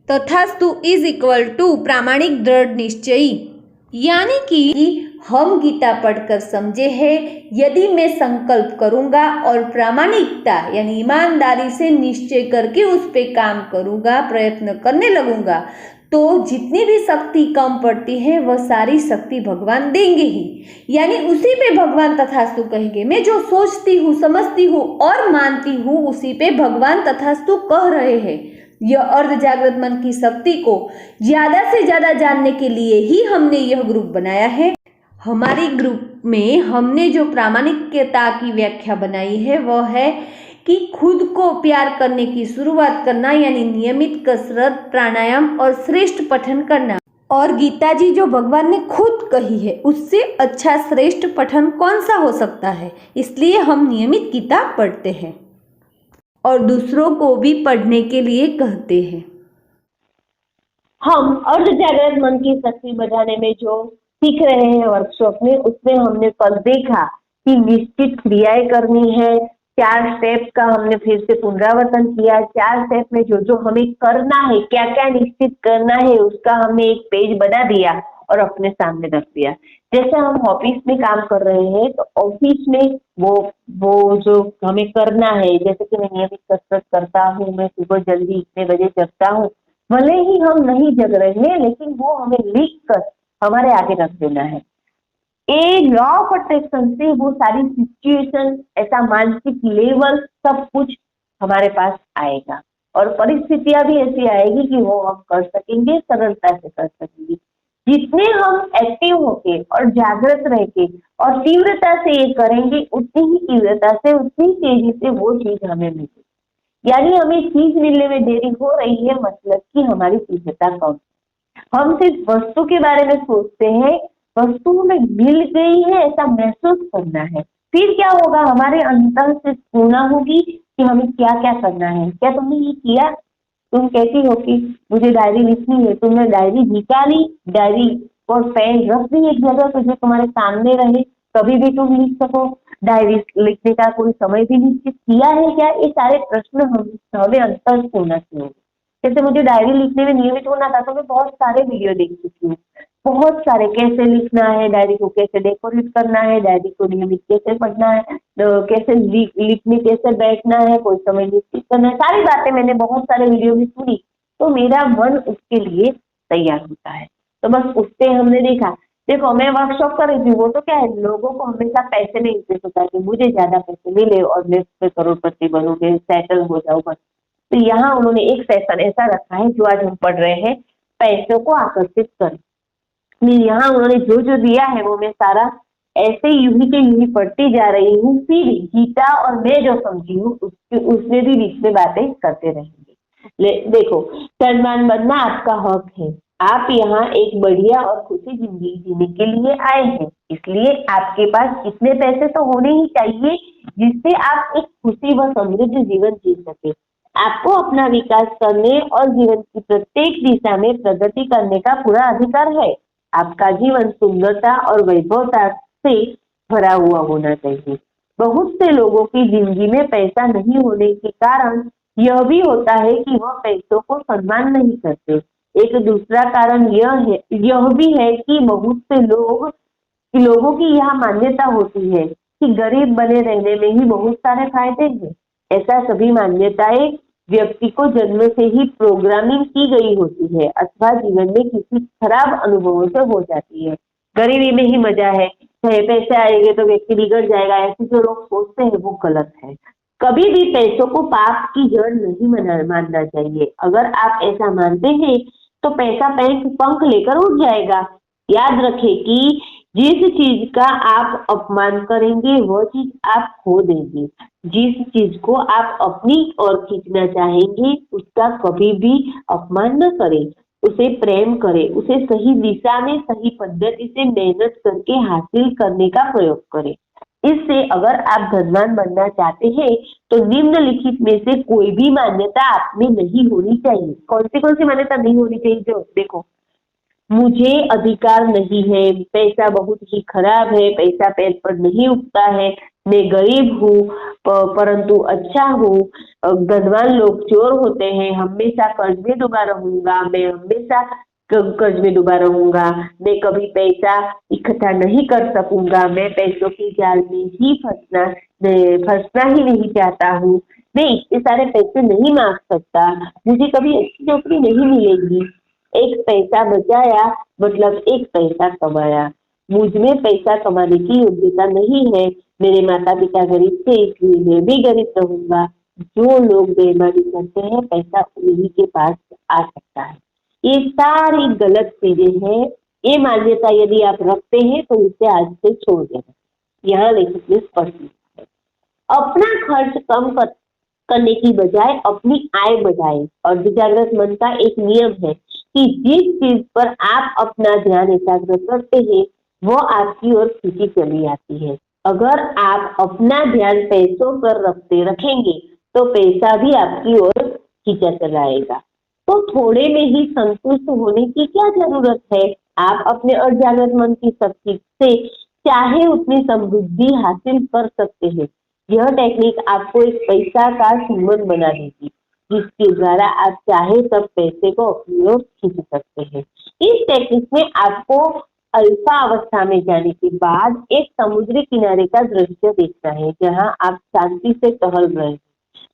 तथास्तु is equal to प्रामाणिक दृढ़ निश्चयी। यानी कि हम गीता पढ़कर समझे हैं, यदि मैं संकल्प करूंगा और प्रामाणिकता यानी ईमानदारी से निश्चय करके उस पे काम करूंगा, प्रयत्न करने लगूंगा, तो जितनी भी शक्ति कम पड़ती है वह सारी शक्ति भगवान देंगे ही। यानी उसी पे भगवान तथास्तु कहेंगे। मैं जो सोचती हूँ, समझती हूँ और मानती हूँ, उसी पे भगवान तथास्तु कह रहे हैं। यह अर्ध जागृत मन की शक्ति को ज्यादा से ज्यादा जानने के लिए ही हमने यह ग्रुप बनाया है। हमारे ग्रुप में हमने जो प्रामाणिकता की व्याख्या बनाई है वह है कि खुद को प्यार करने की शुरुआत करना, यानी नियमित कसरत, प्राणायाम और श्रेष्ठ पठन करना। और गीता जी जो भगवान ने खुद कही है, उससे अच्छा श्रेष्ठ पठन कौन सा हो सकता है। इसलिए हम नियमित गीता पढ़ते हैं और दूसरों को भी पढ़ने के लिए कहते हैं। हम अर्ध जागृत मन की शक्ति बढ़ाने में जो सीख रहे हैं वर्कशॉप में, उसमें हमने कल देखा कि निश्चित क्रियाएं करनी है। 4 स्टेप का हमने फिर से पुनरावर्तन किया। 4 स्टेप में जो जो हमें करना है, क्या क्या निश्चित करना है, उसका हमने एक पेज बना दिया और अपने सामने रख दिया। जैसे हम ऑफिस में काम कर रहे हैं, तो ऑफिस में वो जो हमें करना है, जैसे कि मैं नियमित कसरत करता हूँ, मैं सुबह जल्दी इतने बजे जगता हूँ, भले ही हम नहीं जग रहे हैं, लेकिन वो हमें लिख कर हमारे आगे रख देना है। ए लॉ ऑफ अट्रैक्शन से वो सारी सिचुएशन, ऐसा मानसिक लेवल, सब कुछ हमारे पास आएगा और परिस्थितियां भी ऐसी आएगी कि वो हम कर सकेंगे, सरलता से कर सकेंगे। जितने हम एक्टिव होके और जागृत रह के और तीव्रता से ये करेंगे, उतनी ही तीव्रता से, उतनी तेजी से वो चीज हमें मिलेगी। यानी हमें चीज मिलने में देरी हो रही है, मतलब कि हमारी तीव्रता कम। हम सिर्फ वस्तु के बारे में सोचते हैं, वस्तु हमें मिल गई है ऐसा महसूस करना है। फिर क्या होगा, हमारे अंतर से स्फूर्णा होगी कि हमें क्या क्या करना है। क्या तुमने ये किया? तुम कहती हो कि मुझे डायरी लिखनी है, तुमने डायरी निकाली, डायरी और पेन रख दी एक जगह तो जो तुम्हारे सामने रहे, कभी भी तुम लिख सको। डायरी लिखने का कोई समय भी निश्चित किया है क्या? ये सारे प्रश्न हमें अंतर से होना चाहिए। जैसे मुझे डायरी लिखने में नियमित होना था, तो मैं बहुत सारे वीडियो देख चुकी हूँ, बहुत सारे, कैसे लिखना है, डायरी को कैसे डेकोरेट करना है, डायरी को नियमित कैसे पढ़ना है, कैसे लिखने, कैसे बैठना है, कोई समय निश्चित करना है, सारी बातें मैंने बहुत सारे वीडियो में सुनी, तो मेरा मन उसके लिए तैयार होता है। तो बस उससे हमने देखा, देखो मैं वर्कशॉप कर रही थी, वो तो क्या है, लोगों को हमेशा पैसे में इंटरेस्ट होता है कि मुझे ज्यादा पैसे मिले और मैं उसमें करोड़पति बनूंगी, सेटल हो जाऊँ बस। तो यहाँ उन्होंने एक सेशन ऐसा रखा है जो आज हम पढ़ रहे हैं, पैसों को आकर्षित कर। यहाँ उन्होंने जो जो दिया है वो मैं सारा ऐसे यूं ही के यूं ही पढ़ती जा रही हूँ। फिर गीता और मैं जो समझी हूँ उसमें भी बीच में बातें करते रहेंगे। देखो, सम्मान बनना आपका हक है। आप यहाँ एक बढ़िया और खुशी जिंदगी जीने के लिए आए हैं, इसलिए आपके पास इतने पैसे तो होने ही चाहिए जिससे आप एक खुशी व समृद्ध जीवन जी सके। आपको अपना विकास करने और जीवन की प्रत्येक दिशा में प्रगति करने का पूरा अधिकार है। आपका जीवन सुंदरता और वैभवता से भरा हुआ होना चाहिए। बहुत से लोगों की जिंदगी में पैसा नहीं होने के कारण यह भी होता है कि वह पैसों को सम्मान नहीं करते। एक दूसरा कारण यह भी है कि बहुत से लोगों की यह मान्यता होती है कि गरीब बने रहने में ही बहुत सारे फायदे हैं। ऐसा सभी मान्यताएं व्यक्ति को जन्म से ही प्रोग्रामिंग की गई होती है अथवा जीवन में किसी खराब अनुभवों से हो जाती है। गरीबी में ही मजा है, चाहे पैसे आएंगे तो व्यक्ति बिगड़ जाएगा, ऐसे जो लोग सोचते हैं वो गलत है। कभी भी पैसों को पाप की जड़ नहीं मानना चाहिए। अगर आप ऐसा मानते हैं तो पैसा पंख लेकर उड़ जाएगा। याद रखें कि जिस चीज का आप अपमान करेंगे वह चीज आप खो देंगे। जिस चीज को आप अपनी ओर खींचना चाहेंगे उसका कभी भी अपमान न करें, उसे प्रेम करें, उसे सही दिशा में सही पद्धति से मेहनत करके हासिल करने का प्रयोग करें। इससे अगर आप धनवान बनना चाहते हैं तो निम्नलिखित में से कोई भी मान्यता आप में नहीं होनी चाहिए। कौन सी मान्यता नहीं होनी चाहिए? जो देखो, मुझे अधिकार नहीं है, पैसा बहुत ही खराब है, पैसा पैर पर नहीं उगता है, मैं गरीब हूँ परंतु अच्छा हूँ, धनवान लोग चोर होते हैं, हमेशा कर्ज में डूबा रहूंगा, मैं हमेशा कर्ज में डूबा रहूंगा, मैं कभी पैसा इकट्ठा नहीं कर सकूंगा, मैं पैसों के जाल में ही फंसना ही नहीं चाहता हूँ, मैं इतने सारे पैसे नहीं मांग सकता, मुझे कभी अच्छी नौकरी नहीं मिलेगी, एक पैसा बचाया मतलब एक पैसा कमाया, मुझ में पैसा कमाने की योग्यता नहीं है, मेरे माता पिता गरीब थे इसलिए मैं भी गरीब रहूंगा, जो लोग बेईमानी करते हैं पैसा उन्हीं के पास आ सकता है, ये सारी गलत चीजें हैं, ये मान्यता यदि आप रखते हैं तो उसे आज से छोड़ देना। यहाँ लेखक ने स्पष्ट लिखा है, अपना खर्च करने की बजाय अपनी आय बढ़ाएं। और विजागृत मन का एक नियम है कि जिस चीज पर आप अपना ध्यान एकाग्र करते हैं वो आपकी ओर खींची चली आती है। अगर आप अपना ध्यान पैसों पर रखेंगे तो पैसा भी आपकी ओर खींचा चला आएगा। तो थोड़े में ही संतुष्ट होने की क्या जरूरत है, आप अपने अजागृत मन की शक्ति से चाहे उतनी समृद्धि हासिल कर सकते हैं। यह टेक्निक आपको एक पैसा का सुमन बना देगी जिसके द्वारा आप चाहे सब पैसे को अपनी ओर खींच सकते हैं। इस टेक्निक में आपको अल्फा अवस्था में जाने के बाद एक समुद्री किनारे का दृश्य देखना है जहां आप शांति से टहल रहे हैं।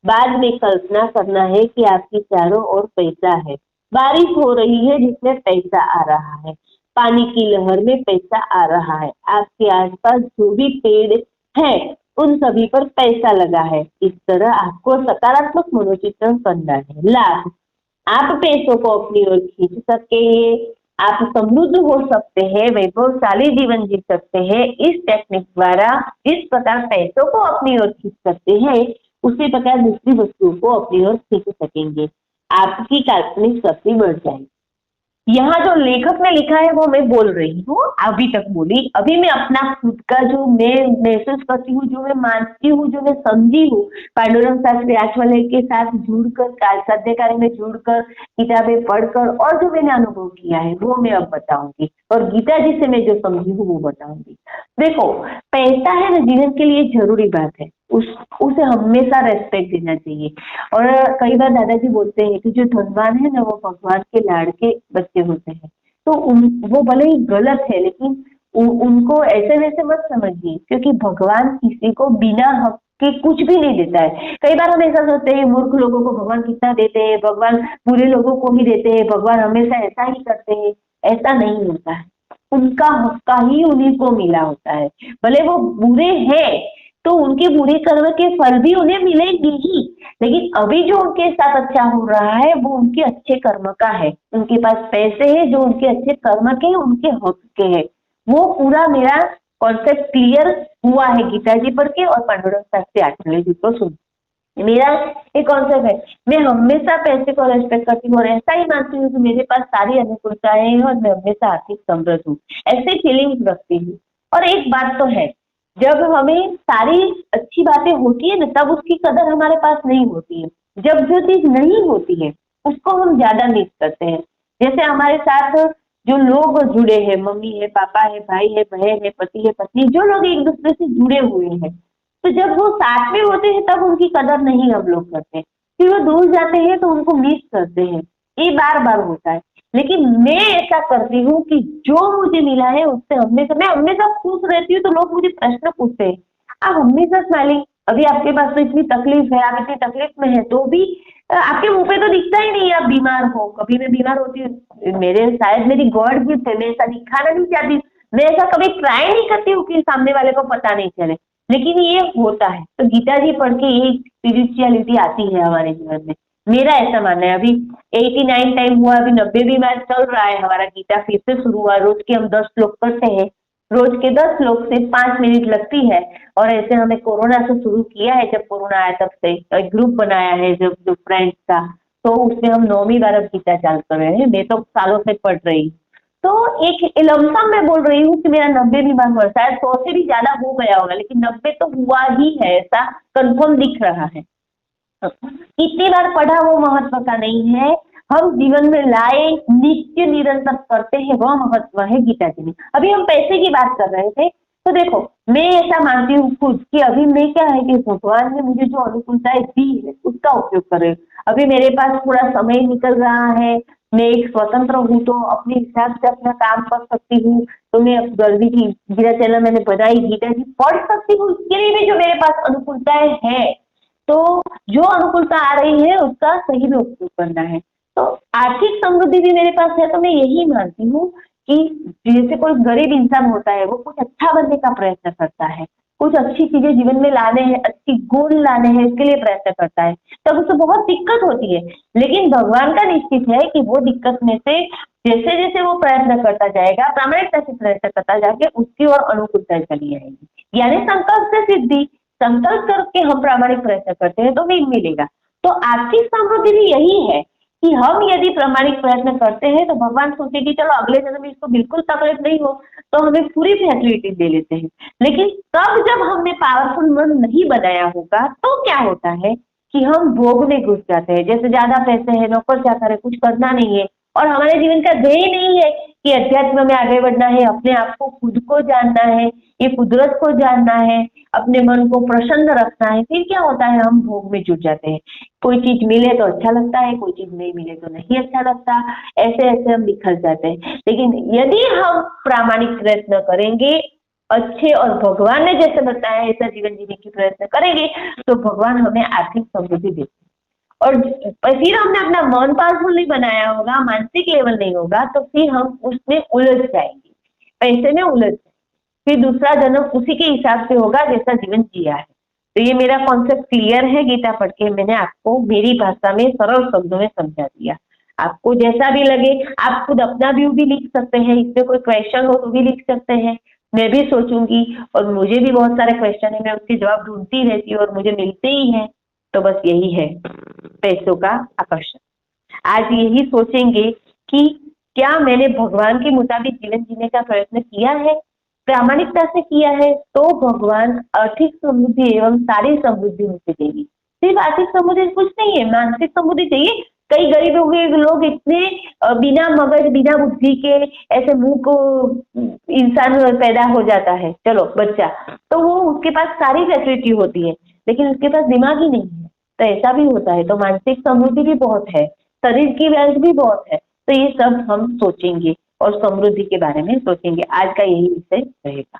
बाद में कल्पना करना है कि आपकी चारों ओर पैसा है, बारिश हो रही है जिसमें पैसा आ रहा है, पानी की लहर में पैसा आ रहा है, आपके आसपास जो भी पेड़ है उन सभी पर पैसा लगा है। इस तरह आपको सकारात्मक मनोचित्रण करना है। लाभ, आप पैसों को अपनी ओर खींच सकते हैं, आप समृद्ध हो सकते हैं, वैभवशाली जीवन जी सकते हैं। इस टेक्निक द्वारा जिस प्रकार पैसों को अपनी ओर खींच सकते हैं उसी प्रकार दूसरी वस्तुओं को अपनी ओर खींच सकेंगे, आपकी काल्पनिक शक्ति बढ़ जाएगी। यहाँ जो लेखक ने लिखा है वो मैं बोल रही हूँ, अभी तक बोली, अभी मैं अपना खुद का जो मैं महसूस करती हूँ, जो मैं मानती हूँ, जो मैं समझी हूँ, पांडुरंग शास्त्री आचवले के साथ जुड़कर साध्यकारी में जुड़कर किताबें पढ़कर और जो मैंने अनुभव किया है वो मैं अब बताऊंगी और गीता जी से मैं जो समझी हूँ वो बताऊंगी। देखो, पैसा है ना जीवन के लिए जरूरी बात है, उसे हमेशा रेस्पेक्ट देना चाहिए। और कई बार दादाजी बोलते हैं कि जो धनवान है ना वो भगवान के लाड़के बच्चे होते हैं, तो वो भले ही गलत है लेकिन उनको ऐसे वैसे मत समझिए, क्योंकि भगवान किसी को बिना हक के कुछ भी नहीं देता है। कई बार हम ऐसा सोचते हैं मूर्ख लोगों को भगवान कितना देते हैं, भगवान बुरे लोगों को ही देते हैं, भगवान हमेशा ऐसा ही करते हैं। ऐसा नहीं होता है, उनका हक का ही उन्हीं को मिला होता है। भले वो बुरे हैं तो उनके बुरे कर्म के फल भी उन्हें मिलेंगे ही, लेकिन अभी जो उनके साथ अच्छा हो रहा है वो उनके अच्छे कर्म का है, उनके पास पैसे हैं जो उनके अच्छे कर्म के हैं, उनके हक के हैं। वो पूरा मेरा कॉन्सेप्ट क्लियर हुआ है गीता जी पढ़ के और पांडुरंग शास्त्री आचवले जी को सुन। मेरा एक कॉन्सेप्ट है, मैं हमेशा पैसे को रेस्पेक्ट करती हूँ और ऐसा ही मानती हूँ कि मेरे पास सारी अनुकूलताएं हैं और मैं हमेशा आर्थिक समृद्ध हूँ, ऐसे फीलिंग्स रखती हूँ। और एक बात तो है, जब हमें सारी अच्छी बातें होती है ना तब उसकी कदर हमारे पास नहीं होती है, जब जो चीज नहीं होती है उसको हम ज्यादा मिस करते हैं। जैसे हमारे साथ जो लोग जुड़े हैं, मम्मी है, पापा है, भाई है, बहन है, पति है, पत्नी, जो लोग एक दूसरे से जुड़े हुए हैं, तो जब वो साथ में होते हैं तब उनकी कदर नहीं हम लोग करते, फिर वो दूर जाते हैं तो उनको मिस करते हैं, ये बार बार होता है। लेकिन मैं ऐसा करती हूँ कि जो मुझे मिला है उससे मैं हमेशा खुश रहती हूँ। तो लोग मुझे प्रश्न पूछते हैं, आप हमेशा स्माइलिंग, अभी आपके पास तो इतनी तकलीफ है, आप इतनी तकलीफ में है तो भी आपके मुंह पे तो दिखता ही नहीं आप बीमार हो। कभी मैं बीमार होती हूँ, मेरे शायद मेरी गॉड गिफ्ट है, मैं ऐसा दिखाना नहीं चाहती, मैं ऐसा कभी ट्राई नहीं करती हूँ कि सामने वाले को पता नहीं चले, लेकिन ये होता है। तो गीता जी पढ़ के ये स्पिरिचुअलिटी आती है हमारे जीवन में, मेरा ऐसा मानना है। अभी 89 टाइम हुआ, अभी 90 भी मैच चल रहा है हमारा, गीता फिर से शुरू हुआ। रोज के हम 10 श्लोक करते हैं, रोज के 10 श्लोक से 5 मिनट लगती है। और ऐसे हमें कोरोना से शुरू किया है, जब कोरोना आया तब से एक ग्रुप बनाया है जब जो फ्रेंड्स का, तो उसमें हम 9वीं बार अब गीता चालू कर रहे हैं। मैं तो सालों से पढ़ रही हूँ, तो एक लमसम मैं बोल रही हूँ कि मेरा 90 भी बार हुआ, शायद 100 से भी ज्यादा हो गया होगा, लेकिन 90 तो हुआ ही है, ऐसा कंफर्म दिख रहा है। कितनी बार पढ़ा वो महत्व का नहीं है, हम जीवन में लाए, नित्य निरंतर करते हैं, वह महत्व है गीता जी में। अभी हम पैसे की बात कर रहे थे, तो देखो मैं ऐसा मानती हूँ खुद कि अभी मैं क्या है कि भगवान ने मुझे जो अनुकूलताएं दी है उसका उपयोग कर रही हूँ। अभी मेरे पास थोड़ा समय निकल रहा है, मैं एक स्वतंत्र हूँ तो अपने हिसाब से अपना काम कर सकती हूँ। तो मैं गर्वी की गीता चैनल मैंने बनाई, गीता जी पढ़ सकती हूँ, उसके लिए भी जो मेरे पास अनुकूलताएं हैं, तो जो अनुकूलता आ रही है उसका सही में उपयोग करना है। तो आर्थिक समृद्धि भी मेरे पास है, तो मैं यही मानती हूँ कि जैसे कोई गरीब इंसान होता है वो कुछ अच्छा बनने का प्रयत्न करता है, कुछ अच्छी चीजें जीवन में लाने हैं, अच्छी गुण लाने हैं, इसके लिए प्रयत्न करता है, तब उसे बहुत दिक्कत होती है। लेकिन भगवान का निश्चित है कि वो दिक्कत में से जैसे जैसे वो प्रयत्न करता जाएगा, प्रामाणिकता से प्रयत्न करता जाके उसकी ओर अनुकूलता चली आएगी, यानी संकल्प से सिद्धि। संकल्प करके हम प्रामाणिक प्रयत्न करते हैं तो भी मिलेगा। तो आर्थिक समृद्धि भी यही है कि हम यदि प्रामाणिक प्रयत्न करते हैं तो भगवान सोचे कि चलो अगले जन्म में इसको बिल्कुल तकलीफ नहीं हो, तो हमें पूरी फैसिलिटी दे लेते हैं। लेकिन तब जब हमने पावरफुल मन नहीं बनाया होगा तो क्या होता है कि हम भोग में घुस जाते हैं। जैसे ज्यादा पैसे हैं, नौकर चाकर है, कुछ करना नहीं है और हमारे जीवन का ध्येय नहीं है कि अध्यात्म में आगे बढ़ना है, अपने आप को खुद को जानना है, ये कुदरत को जानना है, अपने मन को प्रसन्न रखना है, फिर क्या होता है हम भोग में जुट जाते हैं। कोई चीज मिले तो अच्छा लगता है, कोई चीज नहीं मिले तो नहीं अच्छा लगता, ऐसे ऐसे हम बिखर जाते हैं। लेकिन यदि हम प्रामाणिक प्रयत्न करेंगे, अच्छे और भगवान ने जैसे बताया ऐसा जीवन जीने की प्रयत्न करेंगे, तो भगवान हमें आर्थिक समृद्धि देते हैं। और फिर हमने अपना मन पावरफुल नहीं बनाया होगा, मानसिक लेवल नहीं होगा, तो फिर हम उसमें उलझ जाएंगे, पैसे में उलझ जाएंगे, फिर दूसरा जन्म उसी के हिसाब से होगा जैसा जीवन जिया है। तो ये मेरा कॉन्सेप्ट क्लियर है, गीता पढ़ के मैंने आपको मेरी भाषा में सरल शब्दों में समझा दिया। आपको जैसा भी लगे आप खुद अपना व्यू भी लिख सकते हैं, इसमें कोई क्वेश्चन हो तो भी लिख सकते हैं, मैं भी सोचूंगी। और मुझे भी बहुत सारे क्वेश्चन है, मैं उसके जवाब ढूंढती रहती हूँ और मुझे मिलते ही हैं। तो बस यही है पैसों का आकर्षण। आज यही सोचेंगे कि क्या मैंने भगवान के मुताबिक जीवन जीने का प्रयत्न किया है, प्रामाणिकता से किया है, तो भगवान आर्थिक समृद्धि एवं सारी समृद्धि मुझे देगी। सिर्फ आर्थिक समृद्धि कुछ नहीं है, मानसिक समृद्धि चाहिए। कई गरीब हो गए लोग इतने बिना मगज बिना बुद्धि के ऐसे मुंह को इंसान पैदा हो जाता है, चलो बच्चा, तो वो उसके पास सारी फैसिलिटी होती है लेकिन उसके पास दिमाग ही नहीं है, तो ऐसा भी होता है। तो मानसिक समृद्धि भी बहुत है, शरीर की वेल्थ भी बहुत है। तो ये सब हम सोचेंगे और समृद्धि के बारे में सोचेंगे। आज का यही विषय रहेगा।